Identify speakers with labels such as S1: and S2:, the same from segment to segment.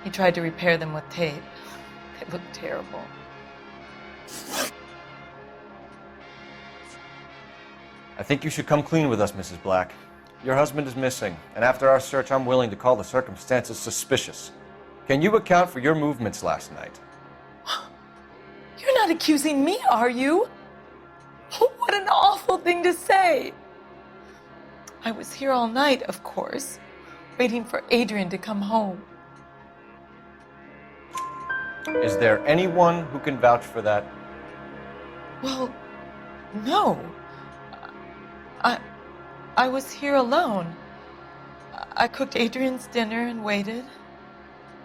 S1: He tried to repair them with tape. They looked terrible.
S2: I think you should come clean with us, Mrs. Black. Your husband is missing, and after our search, I'm willing to call the circumstances suspicious. Can you account for your movements last night?
S1: You're not accusing me, are you? What an awful thing to say. I was here all night, of course, waiting for Adrian to come home.
S2: Is there anyone who can vouch for that?
S1: Well, no. I was here alone. I cooked Adrian's dinner and waited,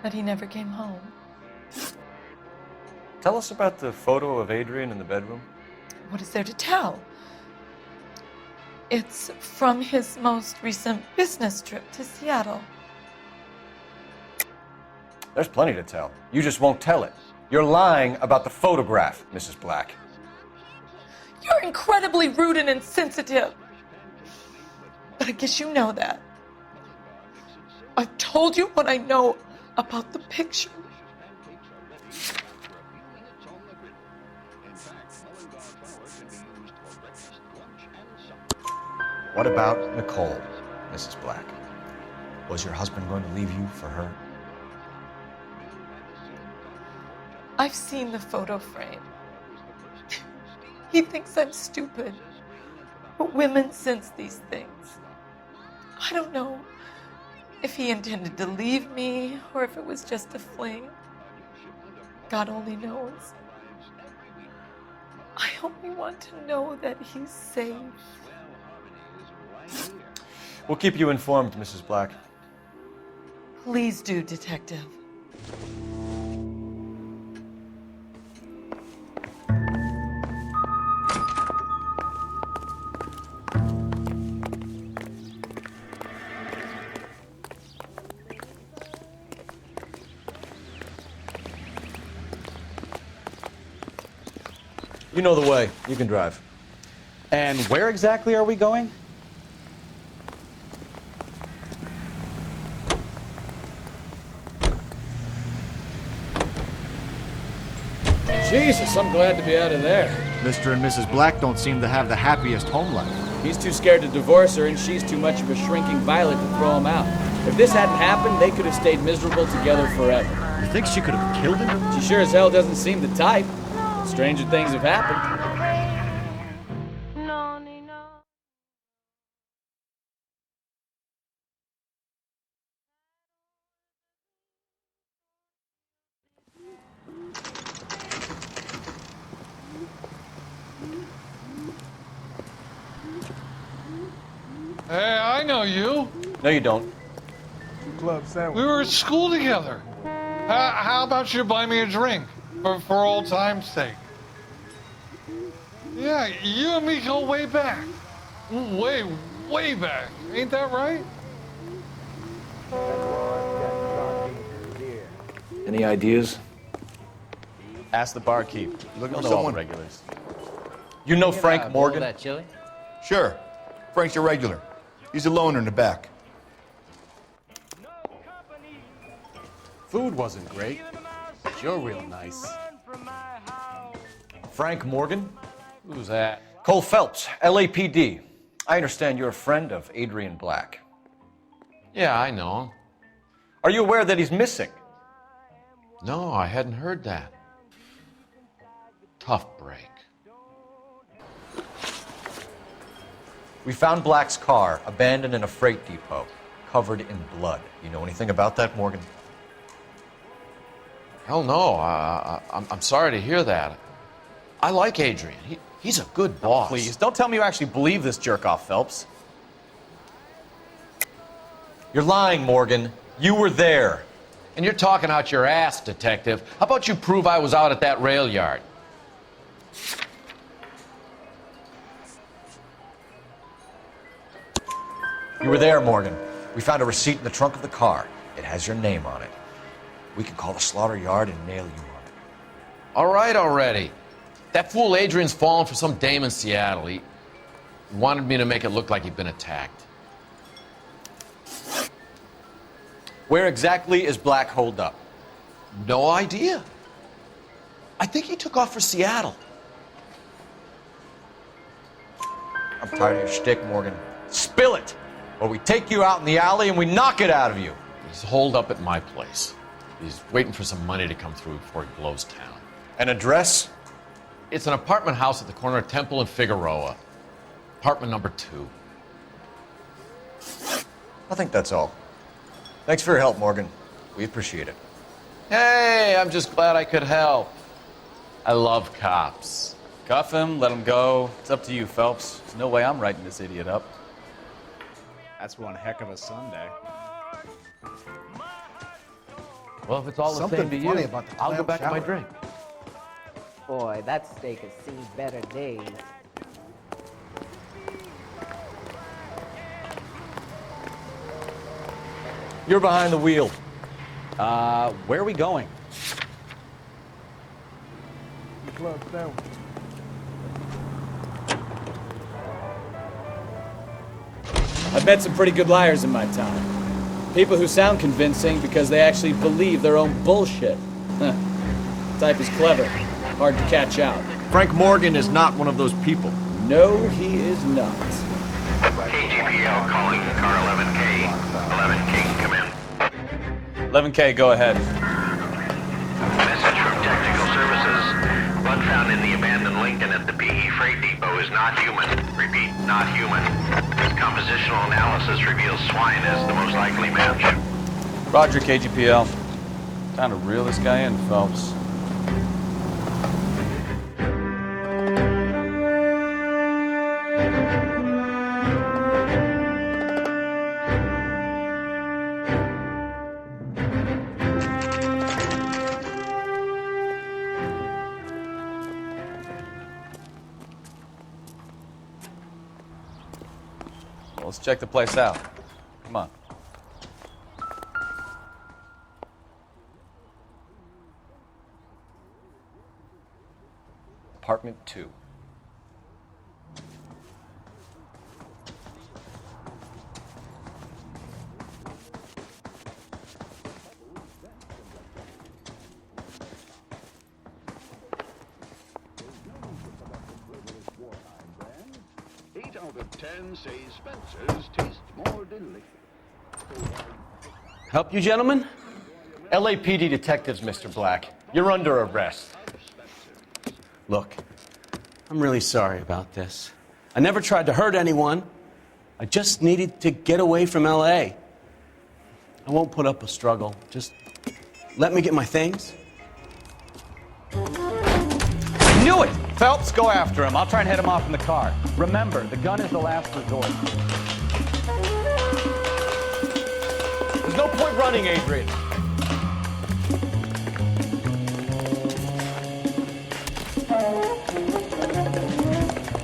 S1: but he never came home.
S2: Tell us about the photo of Adrian in the bedroom.
S1: What is there to tell? It's from his most recent business trip to Seattle.
S2: There's plenty to tell. You just won't tell it. You're lying about the photograph, Mrs. Black.
S1: You're incredibly rude and insensitive. But I guess you know that. I've told you what I know about the picture.
S2: What about Nicole, Mrs. Black? Was your husband going to leave you for her?
S1: I've seen the photo frame. He thinks I'm stupid. But women sense these things. I don't know if he intended to leave me or if it was just a fling. God only knows. I only want to know that he's safe.
S2: We'll keep you informed, Mrs. Black.
S1: Please do, Detective.
S2: You know the way. You can drive.
S3: And where exactly are we going?
S4: Jesus, I'm glad to be out of there.
S5: Mr. and Mrs. Black don't seem to have the happiest home life.
S4: He's too scared to divorce her, and she's too much of a shrinking violet to throw him out. If this hadn't happened, they could have stayed miserable together forever.
S5: You think she could have killed him?
S4: She sure as hell doesn't seem the type. Stranger things have happened.
S6: Hey, I know you.
S2: No, you don't.
S6: We were at school together. How about you buy me a drink for old time's sake? Yeah, you and me go way back. Way back. Ain't that right?
S2: Any ideas?
S3: Ask the barkeep.
S5: Looking
S3: He'll
S5: for
S3: know all
S5: someone?
S3: the regulars.
S2: You know Frank Morgan?
S7: That chili?
S5: Sure. Frank's a regular. He's a loner in the back.
S3: Food wasn't great, but you're real nice.
S2: Frank Morgan?
S4: Who's that?
S2: Cole Phelps, LAPD. I understand you're a friend of Adrian Black.
S8: Yeah, I know him.
S2: Are you aware that he's missing?
S8: No, I hadn't heard that. Tough break.
S2: We found Black's car abandoned in a freight depot, covered in blood. You know anything about that, Morgan?
S8: Hell no, I'm sorry to hear that. I like Adrian. He's a good boss.
S3: Please, don't tell me you actually believe this jerk-off, Phelps.
S2: You're lying, Morgan. You were there.
S8: And you're talking out your ass, detective. How about you prove I was out at that rail yard?
S2: You were there, Morgan. We found a receipt in the trunk of the car. It has your name on it. We can call the slaughter yard and nail you on it.
S8: All right already. That fool Adrian's fallen for some dame in Seattle. He wanted me to make it look like he'd been attacked.
S2: Where exactly is Black holed up?
S8: No idea. I think he took off for Seattle.
S2: I'm tired of your shtick, Morgan. Spill it, or we take you out in the alley and we knock it out of you.
S8: He's holed up at my place. He's waiting for some money to come through before he blows town.
S2: An address?
S8: It's an apartment house at the corner of Temple and Figueroa. Apartment number 2.
S2: I think that's all. Thanks for your help, Morgan. We appreciate it.
S8: Hey, I'm just glad I could help. I love cops.
S3: Cuff him, let him go. It's up to you, Phelps. There's no way I'm writing this idiot up.
S7: That's one heck of a Sunday.
S8: Well, if it's all the same to you, I'll go back to my drink.
S9: Boy, that steak has seen better days.
S2: You're behind the wheel.
S3: Where are we going?
S4: I've met some pretty good liars in my time. People who sound convincing because they actually believe their own bullshit. Type is clever, hard to catch out.
S2: Frank Morgan is not one of those people.
S4: No, he is not.
S10: KGPL calling car 11K. 11K, come in.
S3: 11K, go ahead.
S10: Message from Technical Services. Blood found in the abandoned Lincoln at the PE Freight Depot is not human. Repeat, not human. Compositional analysis reveals swine as the most likely match.
S3: Roger, KGPL. Time to reel this guy in, Phelps. Let's check the place out. Come on.
S2: Apartment 2.
S11: Say Spencer's taste more delicious.
S7: Help you, gentlemen?
S2: LAPD detectives, Mr. Black. You're under arrest.
S7: Look, I'm really sorry about this. I never tried to hurt anyone. I just needed to get away from L.A. I won't put up a struggle. Just let me get my things.
S3: Knew it! Phelps, go after him. I'll try and head him off in the car. Remember, the gun is the last resort.
S2: There's no point running, Adrian.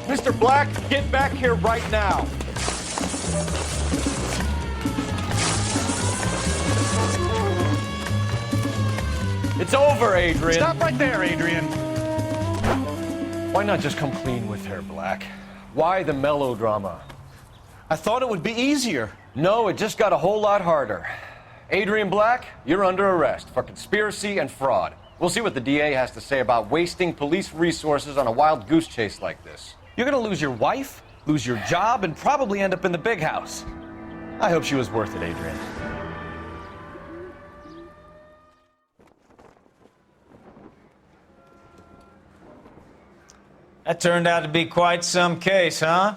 S2: Mr. Black, get back here right now. It's over, Adrian.
S3: Stop right there, Adrian.
S2: Why not just come clean with her, Black? Why the melodrama?
S7: I thought it would be easier.
S2: No, it just got a whole lot harder. Adrian Black, you're under arrest for conspiracy and fraud. We'll see what the DA has to say about wasting police resources on a wild goose chase like this.
S3: You're gonna lose your wife, lose your job, and probably end up in the big house. I hope she was worth it, Adrian.
S12: That turned out to be quite some case, huh?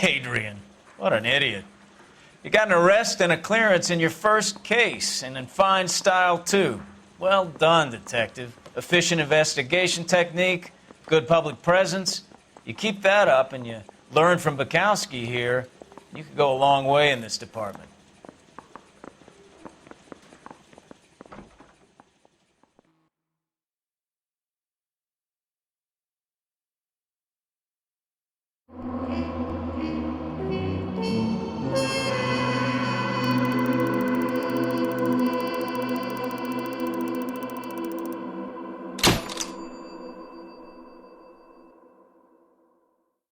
S12: Adrian, what an idiot. You got an arrest and a clearance in your first case, and in fine style, too. Well done, detective. Efficient investigation technique, good public presence. You keep that up and you learn from Bukowski here, you could go a long way in this department.